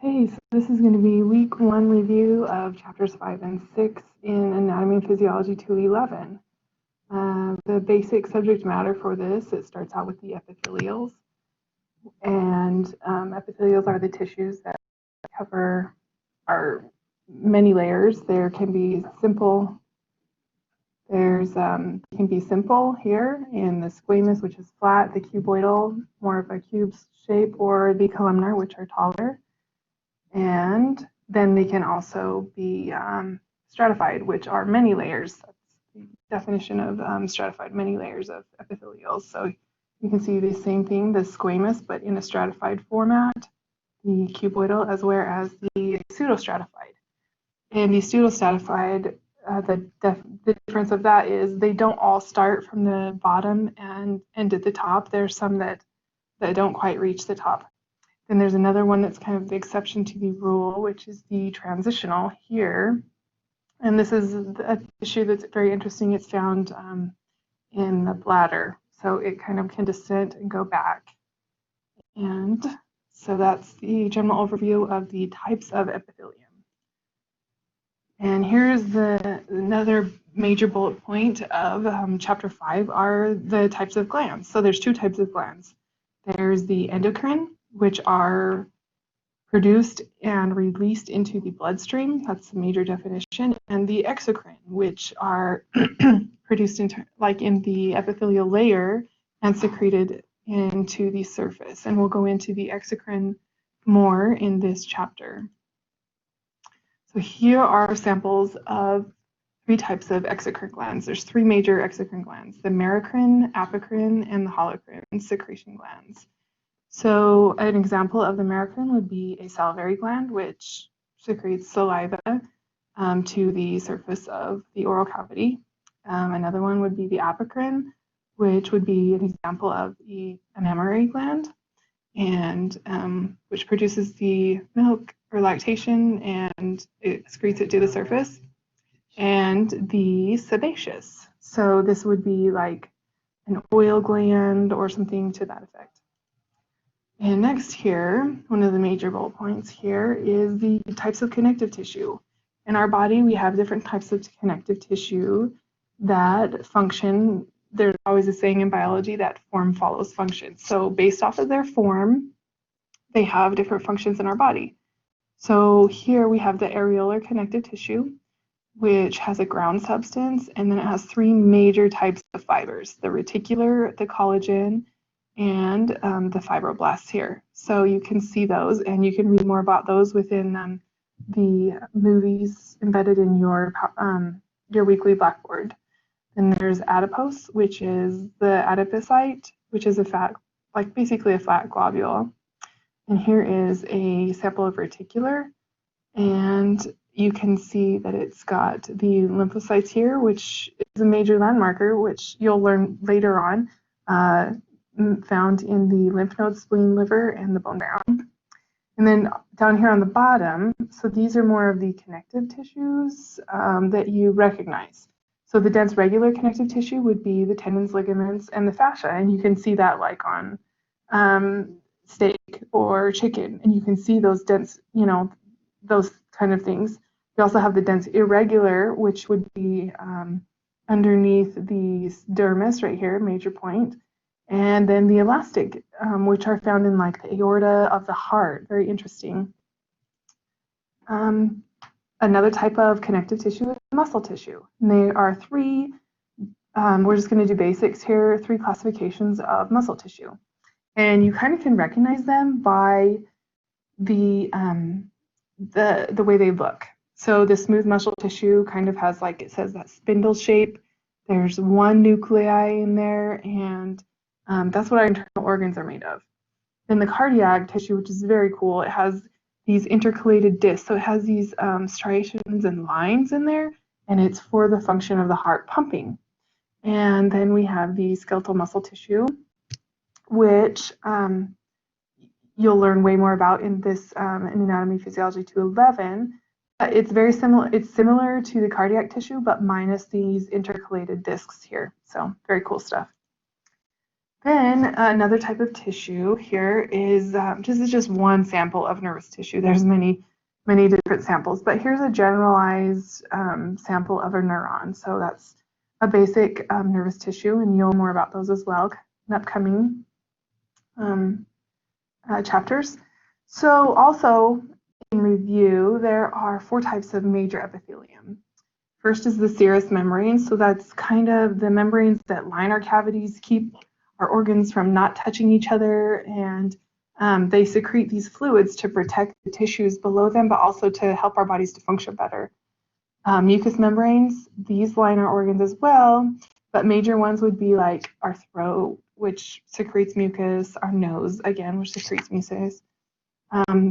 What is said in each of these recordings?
Okay, so this is going to be week 1 review of chapters 5 and 6 in Anatomy and Physiology 211. The basic subject matter for this, it starts out with the epithelials. And epithelials are the tissues that cover our many layers. There can be simple, can be simple here in the squamous, which is flat, the cuboidal, more of a cube shape, or the columnar, which are taller. And then they can also be stratified, which are many layers. That's the definition of stratified, many layers of epithelials. So you can see the same thing, the squamous, but in a stratified format, the cuboidal, as well as the pseudostratified. And the pseudostratified, the difference of that is they don't all start from the bottom and end at the top. There's some that don't quite reach the top. Then there's another one that's kind of the exception to the rule, which is the transitional here. And this is a tissue that's very interesting. It's found in the bladder. So it kind of can descend and go back. And so that's the general overview of the types of epithelium. And here's another major bullet point of chapter 5 are the types of glands. So there's two types of glands. There's the endocrine, which are produced and released into the bloodstream. That's the major definition. And the exocrine, which are produced like in the epithelial layer and secreted into the surface. And we'll go into the exocrine more in this chapter. So here are samples of 3 types of exocrine glands. There's 3 major exocrine glands, the merocrine, apocrine, and the holocrine secretion glands. So an example of the merocrine would be a salivary gland, which secretes saliva to the surface of the oral cavity. Another one would be the apocrine, which would be an example of a mammary gland, and which produces the milk or lactation, and it secretes it to the surface. And the sebaceous. So this would be like an oil gland or something to that effect. And next here, one of the major bullet points here is the types of connective tissue. In our body, we have different types of connective tissue that function. There's always a saying in biology that form follows function. So based off of their form, they have different functions in our body. So here we have the areolar connective tissue, which has a ground substance, and then it has 3 major types of fibers, the reticular, the collagen, and the fibroblasts here. So you can see those, and you can read more about those within the movies embedded in your weekly Blackboard. Then there's adipose, which is the adipocyte, which is a fat, like basically a flat globule. And here is a sample of reticular, and you can see that it's got the lymphocytes here, which is a major landmarker, which you'll learn later on, found in the lymph nodes, spleen, liver, and the bone marrow. And then down here on the bottom, so these are more of the connective tissues that you recognize. So the dense regular connective tissue would be the tendons, ligaments, and the fascia, and you can see that like on steak or chicken, and you can see those dense, those kind of things. We also have the dense irregular, which would be underneath the dermis right here, major point. And then the elastic, which are found in like the aorta of the heart. Very interesting. Another type of connective tissue is muscle tissue. And there are 3, we're just going to do basics here, 3 classifications of muscle tissue. And you kind of can recognize them by the way they look. So the smooth muscle tissue kind of has, like it says, that spindle shape. There's 1 nuclei in there, and that's what our internal organs are made of. Then the cardiac tissue, which is very cool, it has these intercalated discs. So it has these striations and lines in there, and it's for the function of the heart pumping. And then we have the skeletal muscle tissue, which you'll learn way more about in this in Anatomy Physiology 211. It's very similar. It's similar to the cardiac tissue, but minus these intercalated discs here. So very cool stuff. Then another type of tissue here is, this is just one sample of nervous tissue. There's many different samples, but here's a generalized sample of a neuron. So that's a basic nervous tissue, and you'll more about those as well in upcoming chapters. So also in review, there are 4 types of major epithelium. First is the serous membrane. So that's kind of the membranes that line our cavities, keep our organs from not touching each other, and they secrete these fluids to protect the tissues below them, but also to help our bodies to function better. Mucous membranes, these line our organs as well, but major ones would be like our throat, which secretes mucus, our nose, again, which secretes mucus,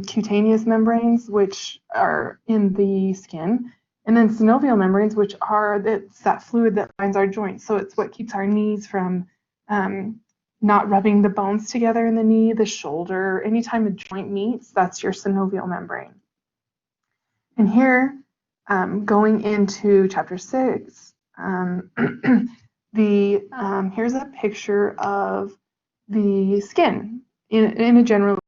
cutaneous membranes, which are in the skin, and then synovial membranes, which are that fluid that lines our joints. So it's what keeps our knees from not rubbing the bones together in the knee, the shoulder. Anytime a joint meets, that's your synovial membrane. And here, going into chapter 6, here's a picture of the skin in a generalized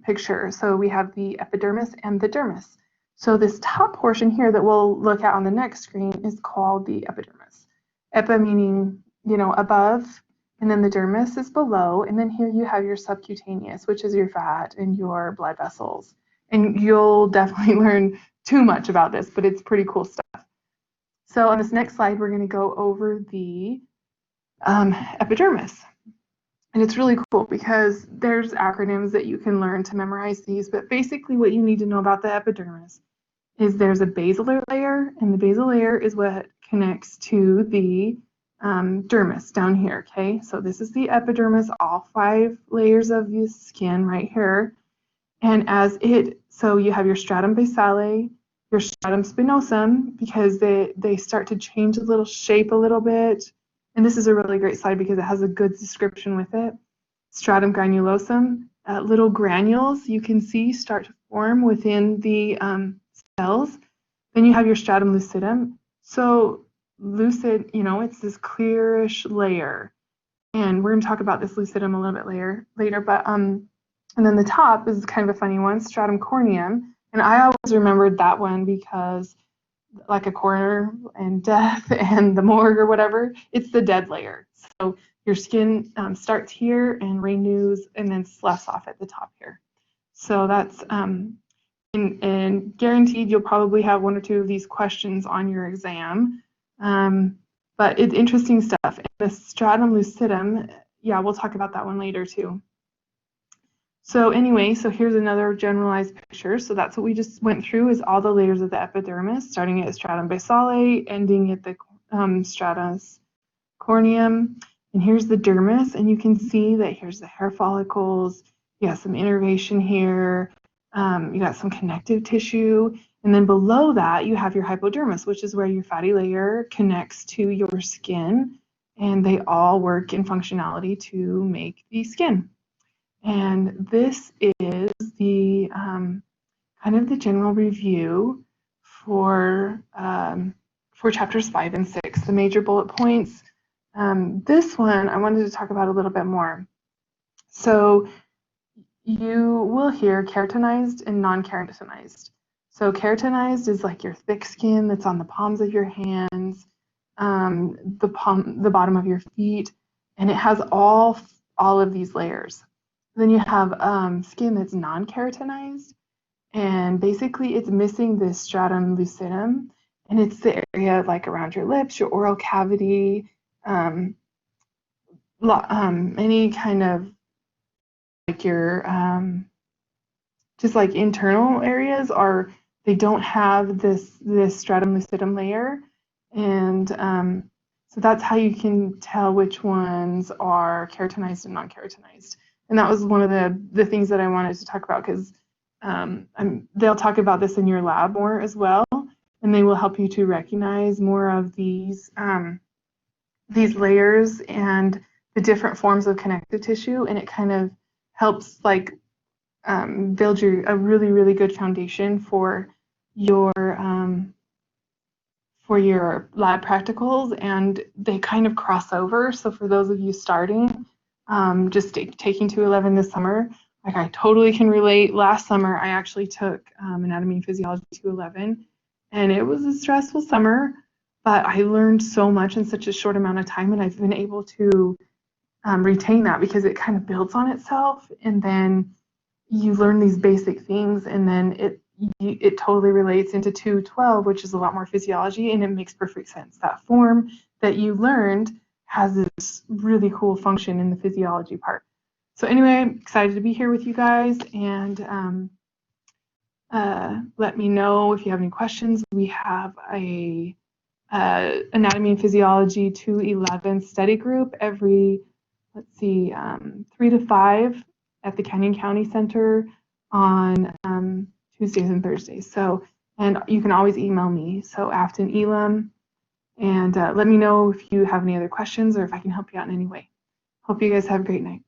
picture. So we have the epidermis and the dermis. So this top portion here that we'll look at on the next screen is called the epidermis. Epi meaning, above, and then the dermis is below, and then here you have your subcutaneous, which is your fat and your blood vessels. And you'll definitely learn too much about this, but it's pretty cool stuff. So on this next slide, we're going to go over the epidermis. And it's really cool because there's acronyms that you can learn to memorize these, but basically what you need to know about the epidermis is there's a basilar layer, and the basal layer is what connects to the dermis down here, okay? So this is the epidermis, all 5 layers of the skin right here. And so you have your stratum basale, your stratum spinosum, because they start to change a little shape a little bit. And this is a really great slide because it has a good description with it. Stratum granulosum, little granules you can see start to form within the cells. Then you have your stratum lucidum. So lucid, it's this clearish layer. And we're going to talk about this lucidum a little bit later. But and then the top is kind of a funny one, stratum corneum. And I always remembered that one because like a coroner and death and the morgue or whatever, it's the dead layer. So your skin starts here and renews and then sloughs off at the top here. So that's and guaranteed you'll probably have 1 or 2 of these questions on your exam. But it's interesting stuff. And the stratum lucidum, yeah, we'll talk about that one later too. So anyway, so here's another generalized picture. So that's what we just went through, is all the layers of the epidermis, starting at stratum basale, ending at the stratus corneum. And here's the dermis, and you can see that here's the hair follicles. You got some innervation here. You got some connective tissue. And then below that, you have your hypodermis, which is where your fatty layer connects to your skin. And they all work in functionality to make the skin. And this is the kind of the general review for chapters 5 and 6, the major bullet points. This one I wanted to talk about a little bit more. So you will hear keratinized and non-keratinized. So keratinized is like your thick skin that's on the palms of your hands, the bottom of your feet, and it has all of these layers. Then you have skin that's non-keratinized, and basically it's missing this stratum lucidum, and it's the area like around your lips, your oral cavity, any kind of like your just like internal areas they don't have this stratum lucidum layer, and so that's how you can tell which ones are keratinized and non-keratinized. And that was one of the things that I wanted to talk about, because they'll talk about this in your lab more as well, and they will help you to recognize more of these layers and the different forms of connective tissue, and it kind of helps like build a really, really good foundation for your lab practicals, and they kind of cross over. So for those of you starting, just taking 211 this summer. Like I totally can relate. Last summer, I actually took Anatomy and Physiology 211, and it was a stressful summer, but I learned so much in such a short amount of time, and I've been able to retain that because it kind of builds on itself, and then you learn these basic things, and then it totally relates into 212, which is a lot more physiology, and it makes perfect sense. That form that you learned has this really cool function in the physiology part. So anyway, I'm excited to be here with you guys, and let me know if you have any questions. We have a Anatomy and Physiology 211 study group every, 3 to 5 at the Canyon County Center on Tuesdays and Thursdays. So, and you can always email me, so Afton Elam, and let me know if you have any other questions or if I can help you out in any way. Hope you guys have a great night.